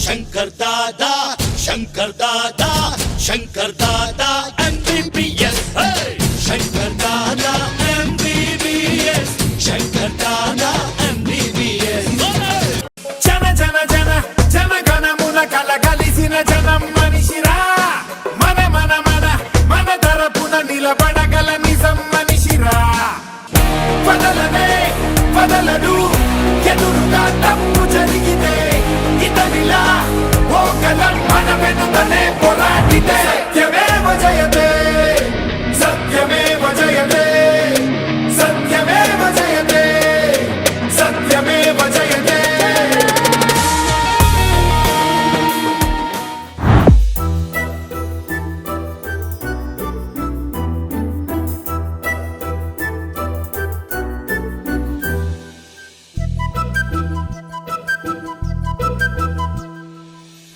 Shankar Dada Shankar Dada Shankar Dada MBBS Shankar Dada MBBS Shankar Dada MBBS జన జన జన జనగణమున కలగలిసిన జనం మనిషిరా మన మన మన మన తరపున నిలబడగల నిజం మనిషిరా వదలనే వదలడు ఎదురుగా తప్పు జరిగితే ఇతనిలా ఓకలం మన వెనుకనే పోరాడితే సత్యమేవ జయతే సత్యమేవ జయతే సత్యమేవ జయతే సత్యమేవ జయతే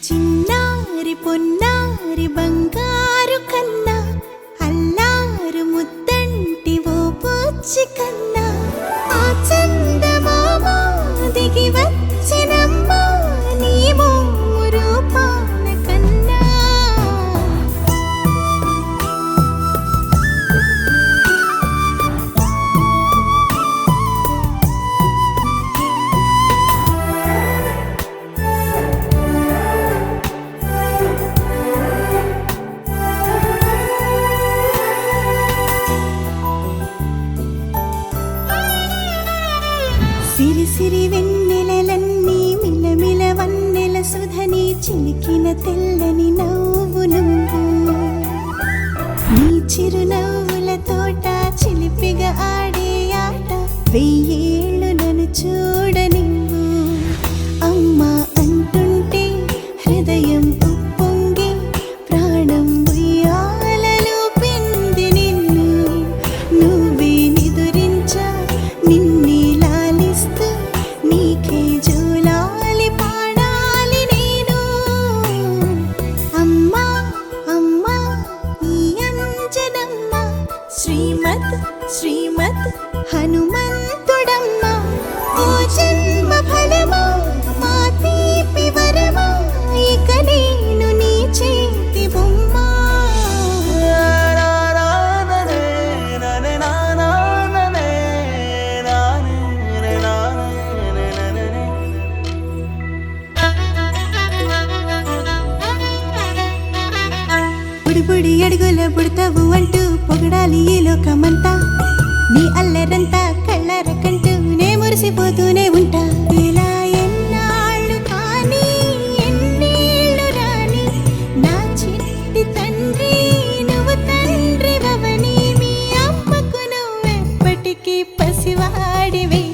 చిన్నారి పొన్నారి బంగారు కన్నా అల్లారు ముద్దంటి ఓ పూచి కన్నా ఆ చందమామ దిగి వచ్చినమ్మా నీ మోము రూపాన కన్నా సిరి సిరి వెన్నెలలన్నీ మిలమిల వన్నెల సుధని చిలికిన తెల్లని నవ్వు నువ్వు నీ చిరునవ్వుల తోట చిలిపిగా ఆడే ఆట వెయ్యేళ్ళు నన్ను చూడ నువ్వు అమ్మా అంటుంటే హృదయం ఉప్పొంగి ప్రాణం ఉయ్యాలలో పిండి నిన్ను నువ్వే నిదురించా నిన్నే లాలిస్తూ నీకే జోలాలి పాడాలి నేను అమ్మా అమ్మా ఈ అంజనమ్మ శ్రీమత్ శ్రీమత్ హనుమంతుడమ్మ ఓ జన్మ ఫలమా మా తీపి వరమా ఇక నేను నీ చేతి బొమ్మ బుడి బుడి అడుగుల బుడతావు అంటూ పొగడాలి ఈ లోకమంతా నీ అల్లరంతా కళ్ళరకంటూ నే మురిసిపోతూనే ఉంటా ఇలా ఎన్నాళ్ళు కానీ ఎన్నేళ్ళు రాని నా చిట్టి తండ్రి నువ్వు తండ్రి వవని మీ అమ్మకు నువ్వెప్పటికీ పసివాడివి